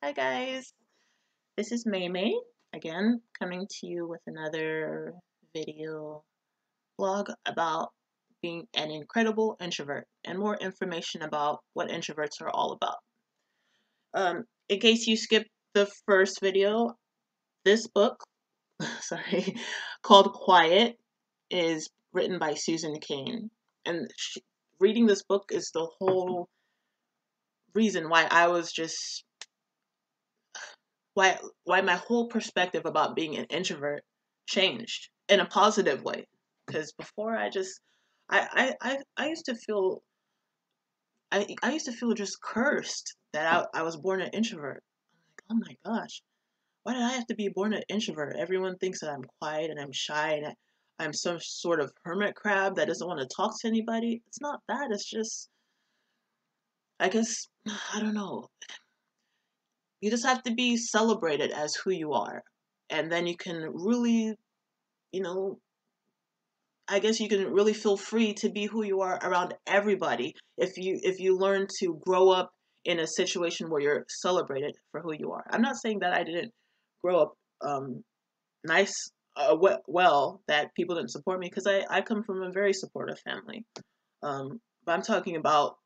Hi guys, this is Meimei again, coming to you with another video blog about being an incredible introvert and more information about what introverts are all about. In case you skipped the first video, this book, sorry, called Quiet, is written by Susan Cain, and reading this book is the whole reason why I was just why my whole perspective about being an introvert changed in a positive way. Because before I used to feel I used to feel just cursed that I was born an introvert. I'm like, oh my gosh, why did I have to be born an introvert? Everyone thinks that I'm quiet and I'm shy and I'm some sort of hermit crab that doesn't want to talk to anybody. It's not that. It's just, I guess, I don't know. You just have to be celebrated as who you are. And then you can really, you know, I guess you can really feel free to be who you are around everybody if you learn to grow up in a situation where you're celebrated for who you are. I'm not saying that I didn't grow up nice, well, that people didn't support me, because I come from a very supportive family. But I'm talking about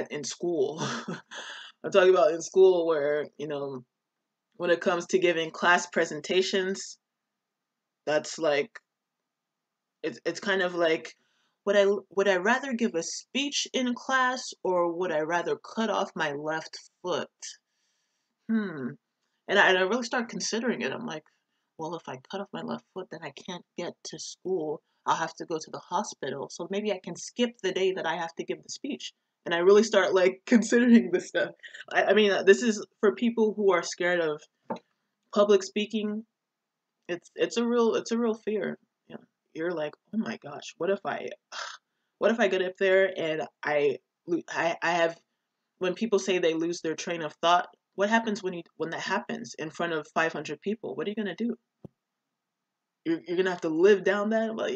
in school. I'm talking about in school where, when it comes to giving class presentations, that's like, it's kind of like, would I rather give a speech in class, or would I rather cut off my left foot? And I really start considering it. I'm like, well, if I cut off my left foot, then I can't get to school. I'll have to go to the hospital. So maybe I can skip the day that I have to give the speech. And I really start like considering this stuff. I mean, this is for people who are scared of public speaking. It's a real fear. You know, you're like, oh my gosh, what if I get up there and I have, when people say they lose their train of thought, what happens when that happens in front of 500 people? What are you gonna do? You're gonna have to live down that, but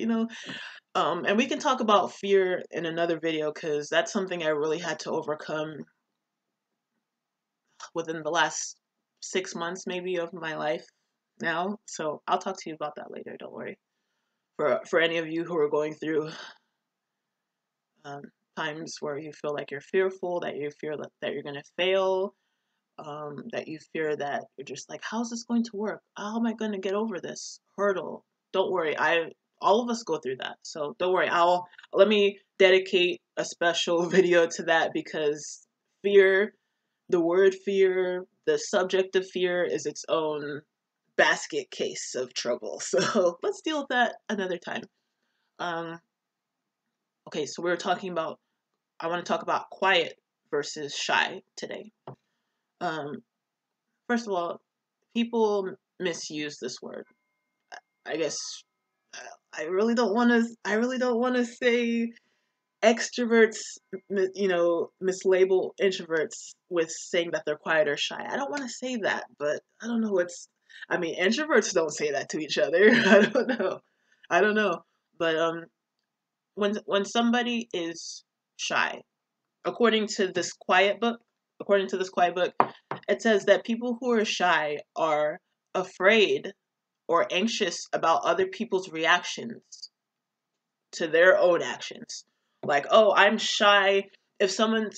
and we can talk about fear in another video, because that's something I really had to overcome within the last 6 months maybe of my life now. So I'll talk to you about that later. Don't worry. For any of you who are going through um, times where you feel like you're fearful, that you fear that you're gonna fail, that you fear that you're just like, how's this going to work? How am I going to get over this hurdle? Don't worry. All of us go through that. So don't worry. Let me dedicate a special video to that, because fear, the word fear, the subject of fear is its own basket case of trouble. So let's deal with that another time. Um, okay. So I want to talk about quiet versus shy today. Um, First of all, people misuse this word. I guess I really don't want to. I really don't want to say extroverts, mislabel introverts with saying that they're quiet or shy. I don't want to say that, but I don't know what's. I mean, introverts don't say that to each other. I don't know. I don't know. But when somebody is shy, according to this quiet book, according to this quiet book, it says that people who are shy are afraid or anxious about other people's reactions to their own actions. Like, oh, I'm shy if someone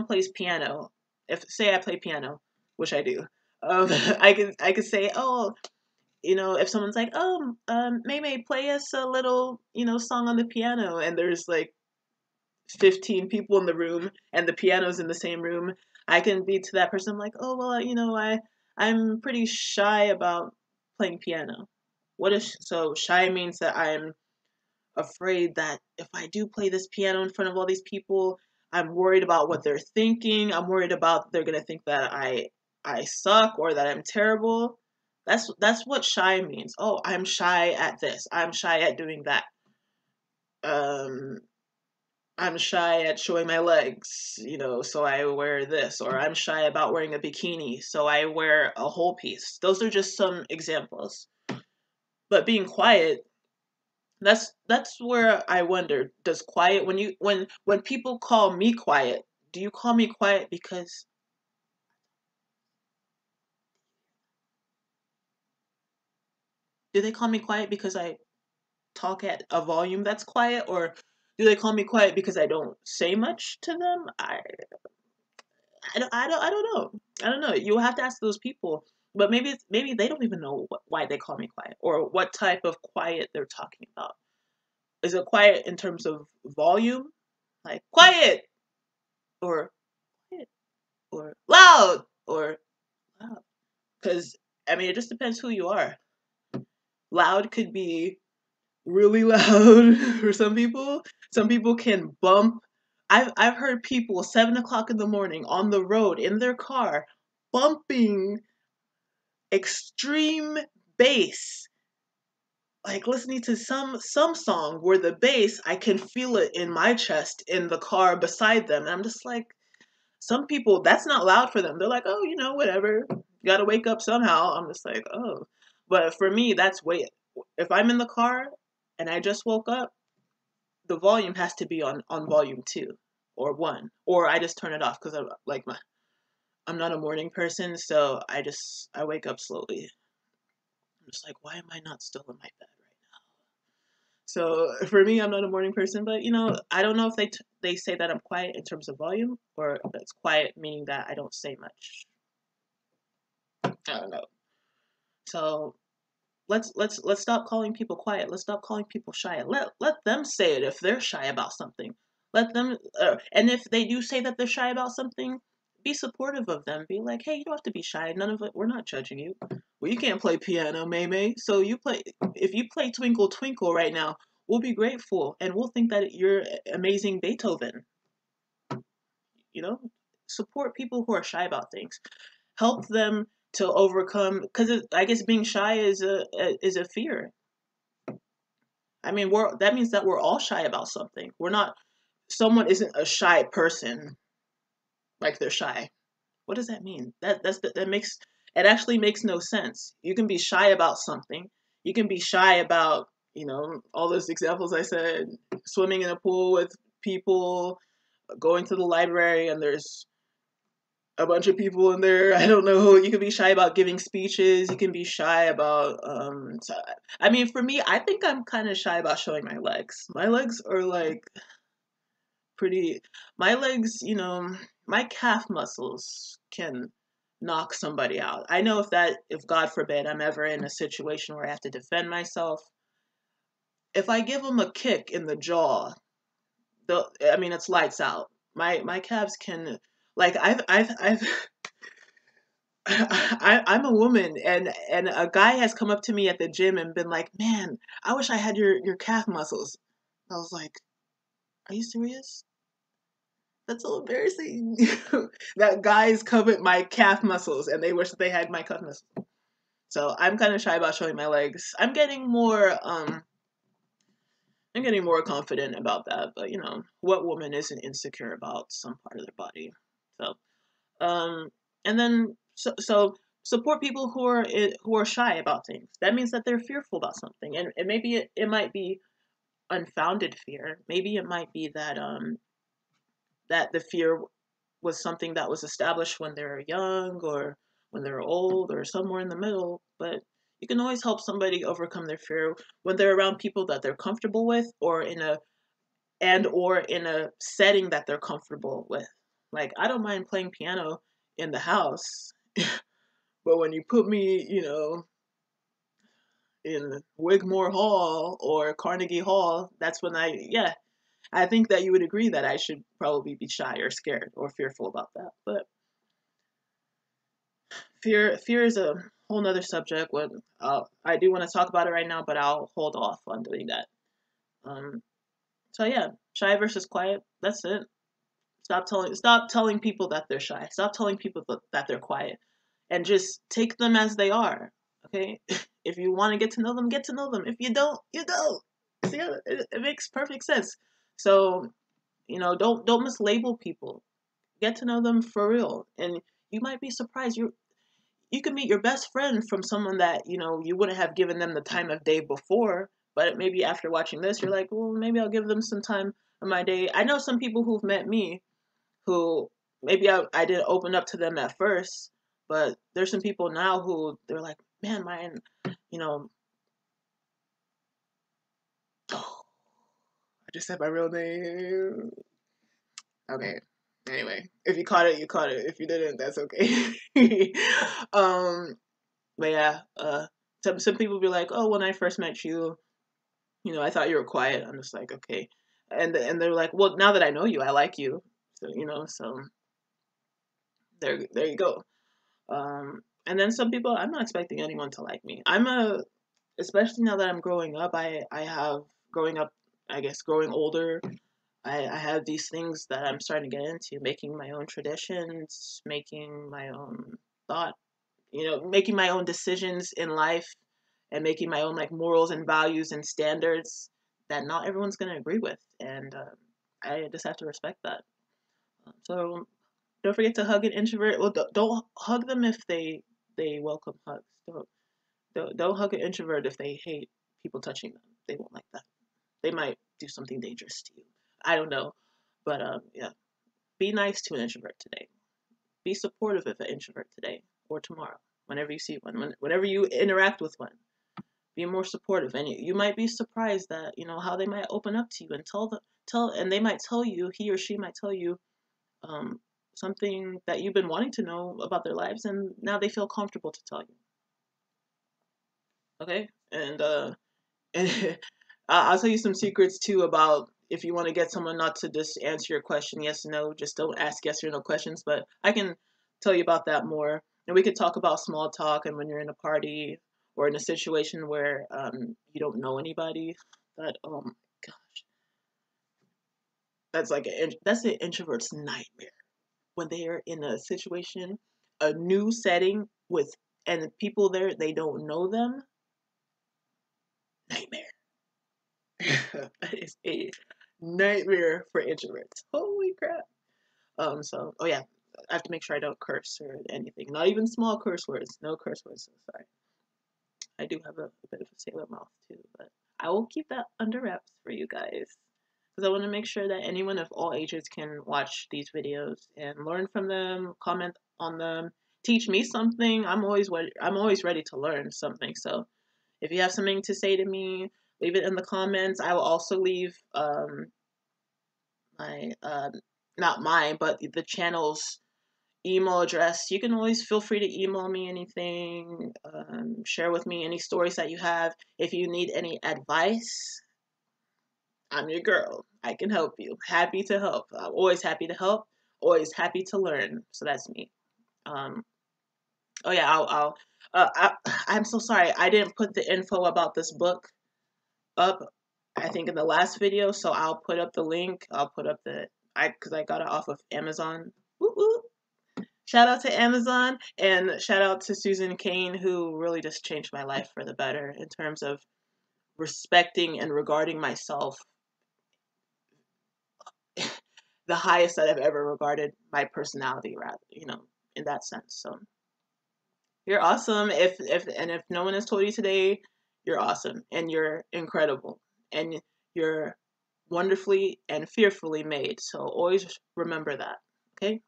plays piano. If say I play piano, which I do, I could say, oh, if someone's like, oh, Meimei, play us a little, song on the piano, and there's like 15 people in the room and the piano's in the same room, I can be to that person like, oh, well, I'm pretty shy about playing piano. So shy means that I'm afraid that if I do play this piano in front of all these people, I'm worried about what they're thinking. I'm worried about they're gonna think that I suck or that I'm terrible. That's what shy means. Oh, I'm shy at this. I'm shy at doing that. Um, I'm shy at showing my legs, so I wear this. Or I'm shy about wearing a bikini, so I wear a whole piece. Those are just some examples. But being quiet, that's where I wonder, does quiet, when people call me quiet, do you call me quiet because Do they call me quiet because I talk at a volume that's quiet, or do they call me quiet because I don't say much to them? I don't know. I don't know. You'll have to ask those people. But maybe they don't even know why they call me quiet or what type of quiet they're talking about. Is it quiet in terms of volume, like quiet, or quiet, or loud, or loud? Because I mean, it just depends who you are. Loud could be really loud for some people. Some people can bump. I've heard people 7 o'clock in the morning on the road in their car bumping extreme bass, like listening to some song where the bass, I can feel it in my chest in the car beside them. And I'm just like, some people, that's not loud for them. They're like, oh, whatever. Got to wake up somehow. I'm just like, oh. But for me, that's way. If I'm in the car and I just woke up, the volume has to be on volume 2 or 1, or I just turn it off because I'm not a morning person, so I wake up slowly. I'm just like, why am I not still in my bed right now? So for me, I'm not a morning person, but I don't know if they say that I'm quiet in terms of volume, or it's quiet meaning that I don't say much. I don't know. So let's stop calling people quiet. Let's stop calling people shy. Let them say it if they're shy about something. Let them, and if they do say that they're shy about something, be supportive of them. Be like, hey, you don't have to be shy. None of it. We're not judging you. Well, you can't play piano, Meimei. So you play. If you play Twinkle Twinkle right now, we'll be grateful, and we'll think that you're amazing Beethoven. Support people who are shy about things. Help them to overcome, because I guess being shy is a fear. I mean, that means that we're all shy about something. Someone isn't a shy person, like they're shy. What does that mean? It actually makes no sense. You can be shy about something. You can be shy about, all those examples I said, swimming in a pool with people, going to the library and there's a bunch of people in there. I don't know. You can be shy about giving speeches. You can be shy about. I mean, for me, I think I'm kind of shy about showing my legs. My legs are like pretty. My legs, my calf muscles can knock somebody out. I know if God forbid, I'm ever in a situation where I have to defend myself. If I give them a kick in the jaw, it's lights out. My calves can, like, I've I'm a woman, and a guy has come up to me at the gym and been like, "Man, I wish I had your calf muscles." I was like, "Are you serious? That's so embarrassing." That guys covet my calf muscles, and they wish that they had my calf muscles. So I'm kind of shy about showing my legs. I'm getting more confident about that. But what woman isn't insecure about some part of their body? So and then so support people who are shy about things. That means that they're fearful about something, and maybe it might be unfounded fear. Maybe it might be that the fear was something that was established when they were young, or when they were old, or somewhere in the middle. But you can always help somebody overcome their fear when they're around people that they're comfortable with, or in a setting that they're comfortable with. Like, I don't mind playing piano in the house, but when you put me, in Wigmore Hall or Carnegie Hall, that's when I think that you would agree that I should probably be shy or scared or fearful about that. But fear is a whole nother subject. I do want to talk about it right now, but I'll hold off on doing that. So yeah, shy versus quiet. That's it. Stop telling people that they're shy. Stop telling people that they're quiet, and just take them as they are. Okay? If you want to get to know them, get to know them. If you don't, you don't. See, it makes perfect sense. So, don't mislabel people. Get to know them for real, and you might be surprised. You can meet your best friend from someone that you wouldn't have given them the time of day before, but maybe after watching this, you're like, well, maybe I'll give them some time of my day. I know some people who've met me who maybe I didn't open up to them at first, but there's some people now who they're like, man, mine, you know, just said my real name. Okay. Anyway, if you caught it, you caught it. If you didn't, that's okay. But yeah, some people be like, oh, when I first met you, I thought you were quiet. I'm just like, okay, and they're like, well, now that I know you, I like you. So so there you go. And then some people, I'm not expecting anyone to like me. Especially now that I'm growing up, I have growing up, I guess growing older, I have these things that I'm starting to get into, making my own traditions, making my own thought, making my own decisions in life, and making my own like morals and values and standards that not everyone's going to agree with. And I just have to respect that. So don't forget to hug an introvert. Well, don't hug them if they welcome hugs. Don't hug an introvert if they hate people touching them. They won't like that. They might do something dangerous to you. I don't know, but yeah. Be nice to an introvert today. Be supportive of an introvert today or tomorrow. Whenever you see one, whenever you interact with one, be more supportive. And you might be surprised that how they might open up to you and and they might tell you, he or she might tell you um, something that you've been wanting to know about their lives, and now they feel comfortable to tell you. Okay, and I'll tell you some secrets too about if you want to get someone not to just answer your question yes or no. Just don't ask yes or no questions. But I can tell you about that more, and we could talk about small talk and when you're in a party or in a situation where you don't know anybody. That oh my gosh, that's an introvert's nightmare when they are in a situation, a new setting and the people there they don't know them. Nightmare. That is a nightmare for introverts. Holy crap. Oh yeah, I have to make sure I don't curse or anything. Not even small curse words. No curse words. So sorry. I do have a bit of a sailor mouth too, but I will keep that under wraps for you guys. Because I want to make sure that anyone of all ages can watch these videos and learn from them, comment on them, teach me something. I'm always ready to learn something. So if you have something to say to me, leave it in the comments. I will also leave my not mine, but the channel's email address. You can always feel free to email me anything, share with me any stories that you have. If you need any advice, I'm your girl. I can help you. Happy to help. I'm always happy to help. Always happy to learn. So that's me. Um, oh yeah, I'm so sorry. I didn't put the info about this book up, I think in the last video, so I'll put up the link. I'll put up because I got it off of Amazon. Woo woo. Shout out to Amazon and shout out to Susan Cain, who really just changed my life for the better in terms of respecting and regarding myself the highest that I've ever regarded my personality, rather, in that sense. So you're awesome. If no one has told you today, you're awesome and you're incredible and you're wonderfully and fearfully made. So always remember that. Okay?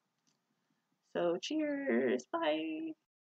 So cheers. Bye.